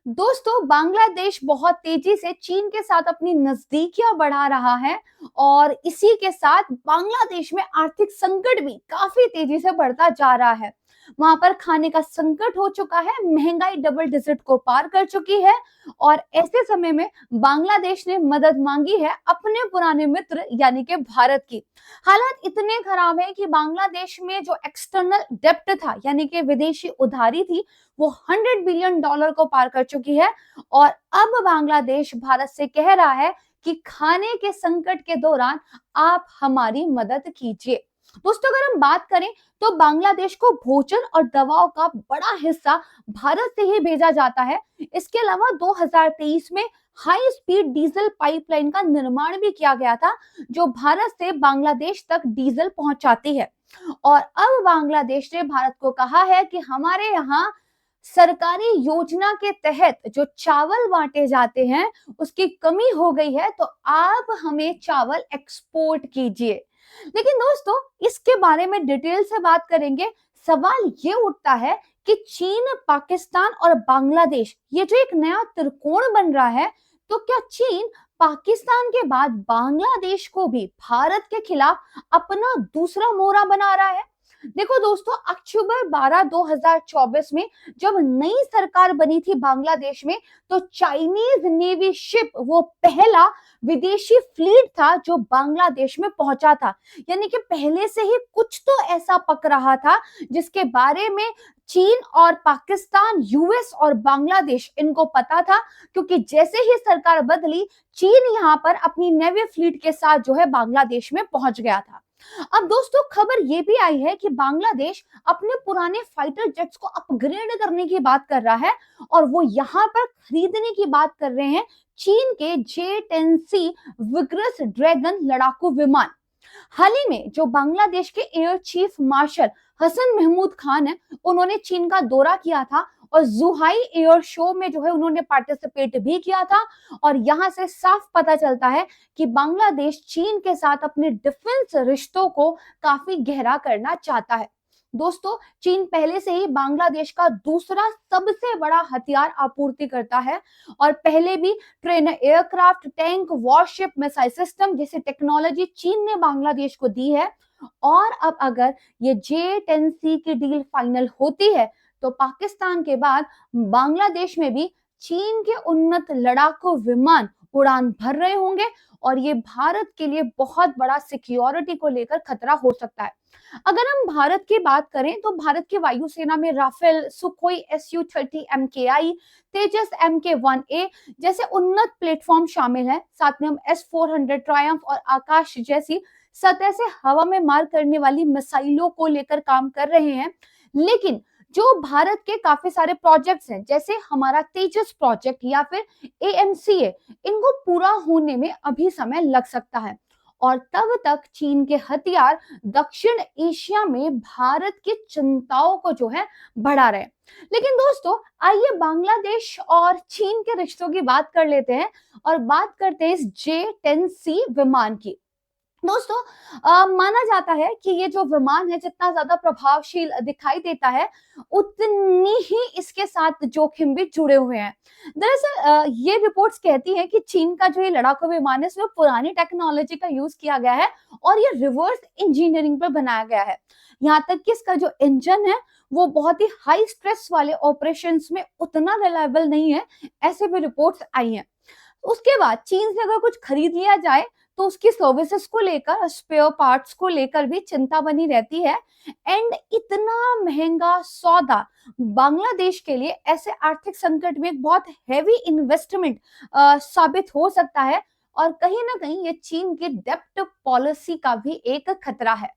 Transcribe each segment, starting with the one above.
दोस्तों, बांग्लादेश बहुत तेजी से चीन के साथ अपनी नजदीकियां बढ़ा रहा है और इसी के साथ बांग्लादेश में आर्थिक संकट भी काफी तेजी से बढ़ता जा रहा है। वहां पर खाने का संकट हो चुका है, महंगाई डबल डिजिट को पार कर चुकी है और ऐसे समय में बांग्लादेश ने मदद मांगी है अपने पुराने मित्र यानी कि भारत की। हालात इतने खराब है कि बांग्लादेश में जो एक्सटर्नल डेप्ट था यानी कि विदेशी उधारी थी वो $100 बिलियन को पार कर चुकी है और अब बांग्लादेश भारत से कह रहा है कि खाने के संकट के दौरान आप हमारी मदद कीजिए। दोस्तों, अगर हम बात करें तो बांग्लादेश को भोजन और दवाओं का बड़ा हिस्सा भारत से ही भेजा जाता है। इसके अलावा 2023 में हाई स्पीड डीजल पाइपलाइन का निर्माण भी किया गया था जो भारत से बांग्लादेश तक डीजल पहुंचाती है। और अब बांग्लादेश ने भारत को कहा है कि हमारे यहाँ सरकारी योजना के तहत जो चावल बांटे जाते हैं उसकी कमी हो गई है, तो आप हमें चावल एक्सपोर्ट कीजिए। लेकिन दोस्तों, इसके बारे में डिटेल से बात करेंगे। सवाल ये उठता है कि चीन, पाकिस्तान और बांग्लादेश ये जो एक नया त्रिकोण बन रहा है, तो क्या चीन पाकिस्तान के बाद बांग्लादेश को भी भारत के खिलाफ अपना दूसरा मोहरा बना रहा है? देखो दोस्तों, अक्टूबर 12 2024 में जब नई सरकार बनी थी बांग्लादेश में, तो चाइनीज नेवी शिप वो पहला विदेशी फ्लीट था जो बांग्लादेश में पहुंचा था। यानी कि पहले से ही कुछ तो ऐसा पक रहा था जिसके बारे में चीन और पाकिस्तान, यूएस और बांग्लादेश इनको पता था, क्योंकि जैसे ही सरकार बदली चीन यहाँ पर अपनी नेवी फ्लीट के साथ जो है बांग्लादेश में पहुंच गया था। अब दोस्तों, खबर ये भी आई है कि बांग्लादेश अपने पुराने फाइटर जेट्स को अपग्रेड करने की बात कर रहा है और वो यहाँ पर खरीदने की बात कर रहे हैं चीन के J-10C विक्रस ड्रैगन लड़ाकू विमान। हाल ही में जो बांग्लादेश के air chief marshal Hasan Mahmood Khan है, उन्होंने चीन का दौरा किया था और जुहाई एयर शो में जो है उन्होंने पार्टिसिपेट भी किया था। और यहां से साफ पता चलता है कि बांग्लादेश चीन के साथ अपने डिफेंस रिश्तों को काफी गहरा करना चाहता है। दोस्तों, चीन पहले से ही बांग्लादेश का दूसरा सबसे बड़ा हथियार आपूर्ति करता है और पहले भी train, aircraft, tank, worship, missile system जैसी टेक्नोलॉजी चीन ने बांग्लादेश को दी है। और अब अगर ये J-10C की डील फाइनल होती है तो पाकिस्तान के बाद बांग्लादेश में भी चीन के उन्नत लड़ाकू विमान उड़ान भर रहे होंगे और ये भारत के लिए बहुत बड़ा सिक्योरिटी को लेकर खतरा हो सकता है। अगर हम भारत की बात करें तो भारत की वायुसेना में राफेल, सुखोई Su-30 MKI, तेजस Mk-1A जैसे उन्नत प्लेटफॉर्म शामिल है। साथ में हम S-400 ट्रायम्फ और आकाश जैसी सतह से हवा में मार करने वाली मिसाइलों को लेकर काम कर रहे हैं। लेकिन जो भारत के काफी सारे प्रोजेक्ट्स हैं, जैसे हमारा तेजस प्रोजेक्ट या फिर AMCA, इनको पूरा होने में अभी समय लग सकता है और तब तक चीन के हथियार दक्षिण एशिया में भारत की चिंताओं को जो है बढ़ा रहे। लेकिन दोस्तों, आइए बांग्लादेश और चीन के रिश्तों की बात कर लेते हैं और बात करते हैं इस J-10C विमान की। दोस्तों, माना जाता है कि ये जो विमान है जितना ज्यादा प्रभावशील दिखाई देता है उतनी ही इसके साथ जोखिम भी जुड़े हुए हैं। दरअसल ये रिपोर्ट्स कहती हैं कि चीन का जो ये लड़ाकू विमान है इसमें पुरानी टेक्नोलॉजी का यूज किया गया है और ये रिवर्स इंजीनियरिंग पर बनाया गया है। यहाँ तक कि इसका जो इंजन है वो बहुत ही हाई स्ट्रेस वाले ऑपरेशंस में उतना रिलायबल नहीं है, ऐसे भी रिपोर्ट्स आई हैं। उसके बाद चीन से अगर कुछ खरीद लिया जाए तो उसकी सर्विसेज को लेकर, स्पेयर पार्ट्स को लेकर भी चिंता बनी रहती है। एंड इतना महंगा सौदा बांग्लादेश के लिए ऐसे आर्थिक संकट में एक बहुत हैवी इन्वेस्टमेंट साबित हो सकता है और कहीं ना कहीं ये चीन की डेप्ट पॉलिसी का भी एक खतरा है।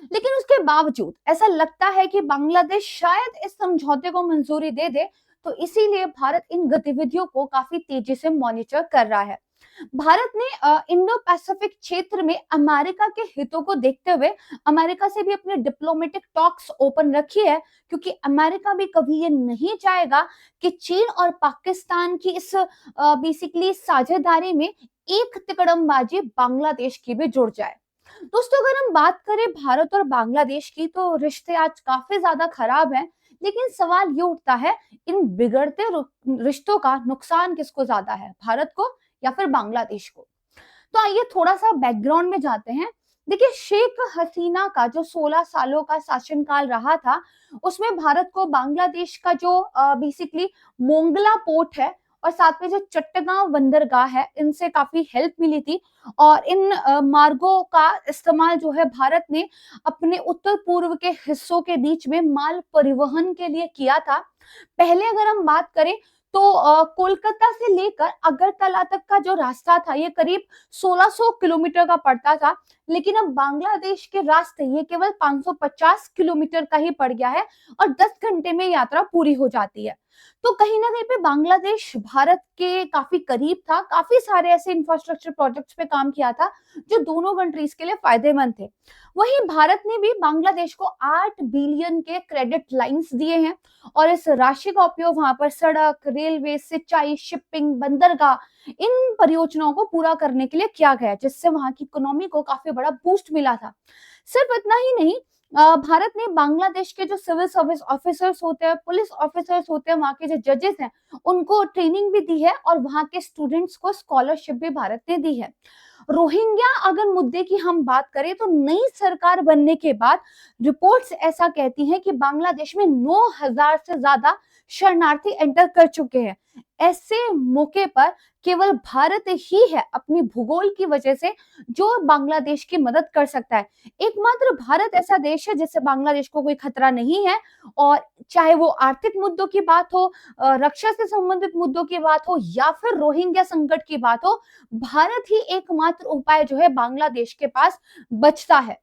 लेकिन उसके बावजूद ऐसा लगता है कि बांग्लादेश शायद इस समझौते को मंजूरी दे दे, तो इसीलिए भारत इन गतिविधियों को काफी तेजी से मॉनिटर कर रहा है। भारत ने इंडो पैसिफिक क्षेत्र में अमेरिका के हितों को देखते हुए अमेरिका से भी अपने डिप्लोमेटिक टॉक्स ओपन रखी है, क्योंकि अमेरिका भी कभी ये नहीं चाहेगा कि चीन और पाकिस्तान की इस बेसिकली साझेदारी में एक तिकड़मबाजी बांग्लादेश की भी जुड़ जाए। दोस्तों, अगर हम बात करें भारत और बांग्लादेश की तो रिश्ते आज काफी ज्यादा खराब हैं। लेकिन सवाल ये उठता है, इन बिगड़ते रिश्तों का नुकसान किसको ज्यादा है, भारत को या फिर बांग्लादेश को? तो आइए थोड़ा सा बैकग्राउंड में जाते हैं। देखिए, शेख हसीना का जो 16 सालों का शासनकाल रहा था, उसमें भारत को बांग्लादेश का जो बेसिकली मोंगला पोर्ट है और साथ में जो चट्टगांव बंदरगाह है, इनसे काफी हेल्प मिली थी। और इन मार्गों का इस्तेमाल जो है भारत ने अपने उत्तर पूर्व के हिस्सों के बीच में माल परिवहन के लिए किया था। पहले अगर हम बात करें तो कोलकाता से लेकर अगरतला तक का जो रास्ता था, ये करीब 1600 किलोमीटर का पड़ता था। लेकिन अब बांग्लादेश के रास्ते ये केवल 550 किलोमीटर का ही पड़ गया है और 10 घंटे में यात्रा पूरी हो जाती है। तो कहीं ना कहीं पे बांग्लादेश भारत के काफी करीब था, काफी सारे ऐसे इंफ्रास्ट्रक्चर प्रोजेक्ट्स पे काम किया था जो दोनों कंट्रीज के लिए फायदेमंद थे। वहीं भारत ने भी बांग्लादेश को 8 बिलियन के क्रेडिट लाइंस दिए हैं और इस राशि का उपयोग वहां पर सड़क, रेलवे, सिंचाई, शिपिंग, बंदरगाह, इन परियोजनाओं को पूरा करने के लिए किया गया, जिससे वहां की इकोनॉमी को काफी बड़ा बूस्ट मिला था। सिर्फ इतना ही नहीं, भारत ने बांग्लादेश के जो सिविल सर्विस ऑफिसर्स होते हैं, पुलिस ऑफिसर्स होते हैं, वहां के जो जजेस हैं, उनको ट्रेनिंग भी दी है और वहां के स्टूडेंट्स को स्कॉलरशिप भी भारत ने दी है। रोहिंग्या अगर मुद्दे की हम बात करें तो नई सरकार बनने के बाद रिपोर्ट्स ऐसा कहती हैं कि बांग्लादेश में 9,000 से ज्यादा शरणार्थी एंटर कर चुके हैं। ऐसे मौके पर केवल भारत ही है अपनी भूगोल की वजह से जो बांग्लादेश की मदद कर सकता है। एकमात्र भारत ऐसा देश है जिससे बांग्लादेश को कोई खतरा नहीं है। और चाहे वो आर्थिक मुद्दों की बात हो, रक्षा से संबंधित मुद्दों की बात हो या फिर रोहिंग्या संकट की बात हो, भारत ही एकमात्र उपाय जो है बांग्लादेश के पास बचता है।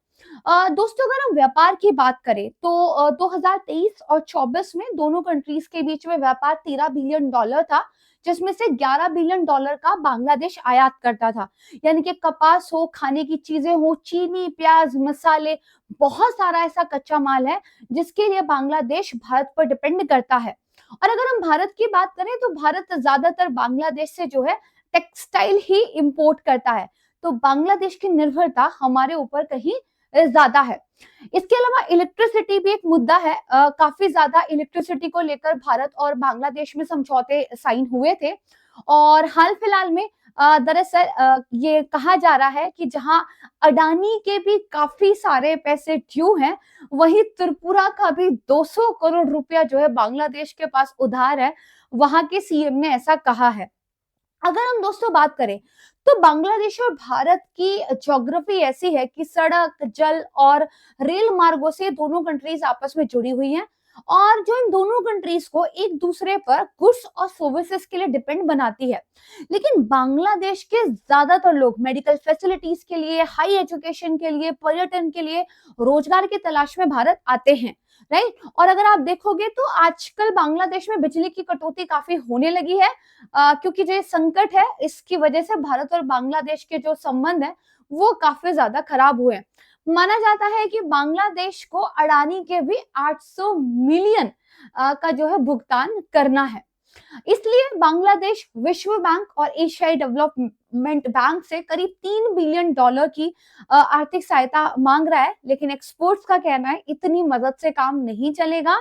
दोस्तों, अगर हम व्यापार की बात करें तो 2023 और 24 में दोनों कंट्रीज के बीच में व्यापार $13 बिलियन था, जिसमें से $11 बिलियन का बांग्लादेश आयात करता था। यानी कि कपास हो, खाने की चीजें हो, चीनी, प्याज, मसाले, बहुत सारा ऐसा कच्चा माल है जिसके लिए बांग्लादेश भारत पर डिपेंड करता है। और अगर हम भारत की बात करें तो भारत ज्यादातर बांग्लादेश से जो है टेक्सटाइल ही इंपोर्ट करता है। तो बांग्लादेश की निर्भरता हमारे ऊपर कहीं ज्यादा है। इसके अलावा इलेक्ट्रिसिटी भी एक मुद्दा है। काफी ज्यादा इलेक्ट्रिसिटी को लेकर भारत और बांग्लादेश में समझौते साइन हुए थे। और हाल फिलहाल में दरअसल ये कहा जा रहा है कि जहां अडानी के भी काफी सारे पैसे ड्यू हैं, वहीं त्रिपुरा का भी 200 करोड़ रुपया जो है बांग्लादेश के पास उधार है। वहां के सीएम ने ऐसा कहा है। अगर हम दोस्तों बात करें तो बांग्लादेश और भारत की ज्योग्राफी ऐसी है कि सड़क, जल और रेल मार्गों से दोनों कंट्रीज आपस में जुड़ी हुई हैं और जो इन दोनों कंट्रीज को एक दूसरे पर गुड्स और सर्विसेज के लिए डिपेंड बनाती है। लेकिन बांग्लादेश के ज्यादातर लोग मेडिकल फैसिलिटीज के लिए, हाई एजुकेशन के लिए, पर्यटन के लिए, रोजगार की तलाश में भारत आते हैं, राइट। और अगर आप देखोगे तो आजकल बांग्लादेश में बिजली की कटौती काफी होने लगी है, क्योंकि जो ये संकट है इसकी वजह से भारत और बांग्लादेश के जो संबंध है वो काफी ज्यादा खराब हुए हैं। माना जाता है कि बांग्लादेश को अडानी के भी 800 मिलियन का जो है भुगतान करना है। इसलिए बांग्लादेश विश्व बैंक और एशियाई डेवलपमेंट बैंक से करीब $3 बिलियन की आर्थिक सहायता मांग रहा है। लेकिन एक्सपर्ट्स का कहना है इतनी मदद से काम नहीं चलेगा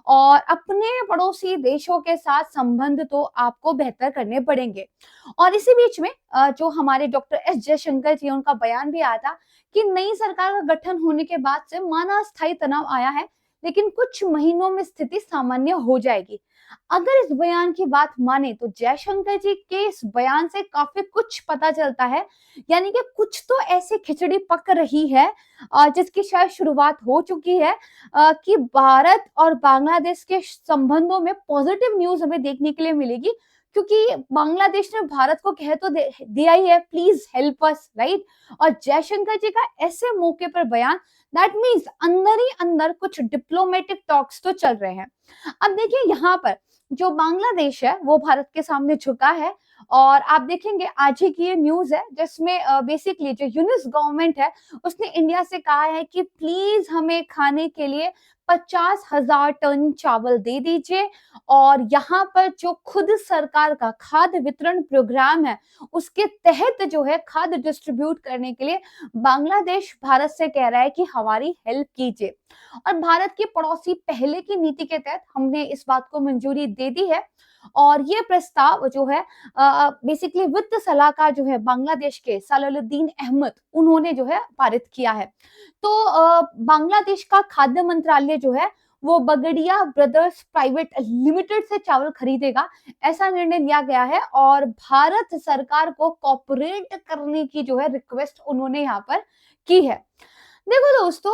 और अपने पड़ोसी देशों के साथ संबंध तो आपको बेहतर करने पड़ेंगे। और इसी बीच में जो हमारे डॉक्टर एस जयशंकर जी, उनका बयान भी आया था कि नई सरकार का गठन होने के बाद से माना अस्थायी तनाव आया है, लेकिन कुछ महीनों में स्थिति सामान्य हो जाएगी। अगर इस बयान की बात माने तो जयशंकर जी के इस बयान से काफी कुछ पता चलता है। यानी कि कुछ तो ऐसी खिचड़ी पक रही है जिसकी शायद शुरुआत हो चुकी है, कि भारत और बांग्लादेश के संबंधों में पॉजिटिव न्यूज हमें देखने के लिए मिलेगी। क्योंकि बांग्लादेश ने भारत को कह तो दिया ही है, प्लीज हेल्प अस, राइट। और जयशंकर जी का ऐसे मौके पर बयान, दैट मीन्स अंदर ही अंदर कुछ डिप्लोमेटिक टॉक्स तो चल रहे हैं। अब देखिए, यहाँ पर जो बांग्लादेश है वो भारत के सामने झुका है और आप देखेंगे आज ही की ये न्यूज़ है जिसमें बेसिकली जो यूनिस गवर्नमेंट है उसने इंडिया से कहा है कि प्लीज़ हमें खाने के लिए 50,000 टन चावल दे दीजिए और यहाँ पर जो खुद सरकार का खाद्य वितरण प्रोग्राम है उसके तहत जो है खाद्य डिस्ट्रीब्यूट करने के लिए बांग्लादेश भारत से कह रहा है कि हमारी हेल्प कीजिए। और भारत की पड़ोसी पहले की नीति के तहत हमने इस बात को मंजूरी दे दी है और ये प्रस्ताव जो है बेसिकली वित्त सलाहकार जो है बांग्लादेश के सलाहुद्दीन अहमद उन्होंने जो है पारित किया है। तो बांग्लादेश का खाद्य मंत्रालय जो है वो बगड़िया ब्रदर्स प्राइवेट लिमिटेड से चावल खरीदेगा, ऐसा निर्णय लिया गया है और भारत सरकार को कॉपरेट करने की जो है रिक्वेस्ट उन्होंने यहाँ पर की है। देखो दोस्तों,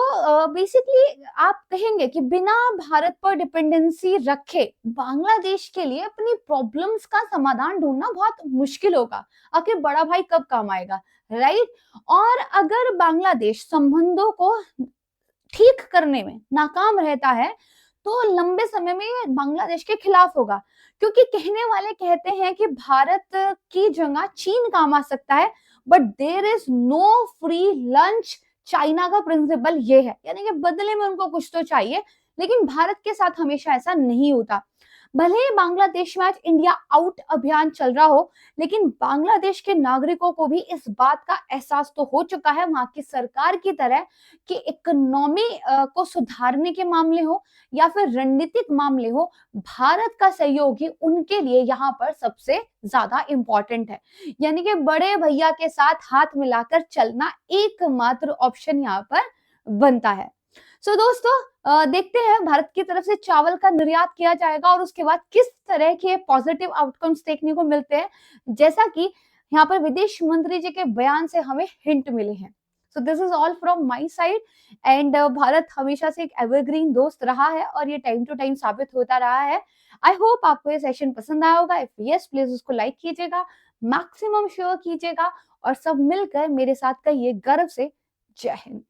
बेसिकली आप कहेंगे कि बिना भारत पर डिपेंडेंसी रखे बांग्लादेश के लिए अपनी प्रॉब्लम्स का समाधान ढूंढना बहुत मुश्किल होगा। आखिर बड़ा भाई कब काम आएगा, राइट? और अगर बांग्लादेश संबंधों को ठीक करने में नाकाम रहता है तो लंबे समय में ये बांग्लादेश के खिलाफ होगा, क्योंकि कहने वाले कहते हैं कि भारत की जगह चीन काम आ सकता है, but there is no free lunch. China का प्रिंसिपल ये है, यानी कि बदले में उनको कुछ तो चाहिए, लेकिन भारत के साथ हमेशा ऐसा नहीं होता। भले ही बांग्लादेश में आज इंडिया आउट अभियान चल रहा हो, लेकिन बांग्लादेश के नागरिकों को भी इस बात का एहसास तो हो चुका है वहां की सरकार की तरह कि इकोनॉमी को सुधारने के मामले हो या फिर रणनीतिक मामले हो, भारत का सहयोग ही उनके लिए यहाँ पर सबसे ज्यादा इंपॉर्टेंट है। यानी कि बड़े भैया के साथ हाथ मिलाकर चलना एकमात्र ऑप्शन यहाँ पर बनता है। सो दोस्तों, देखते हैं भारत की तरफ से चावल का निर्यात किया जाएगा और उसके बाद किस तरह के पॉजिटिव आउटकम्स देखने को मिलते हैं, जैसा कि यहाँ पर विदेश मंत्री जी के बयान से हमें हिंट मिले हैं। So this is all from my side and Bharat हमेशा से एक एवरग्रीन दोस्त रहा है और ये टाइम टू टाइम साबित होता रहा है। आई होप आपको ये सेशन पसंद आया होगा। इफ यस, प्लीज उसको लाइक कीजिएगा, मैक्सिमम शेयर कीजिएगा और सब मिलकर मेरे साथ कहिए गर्व से जय हिंद।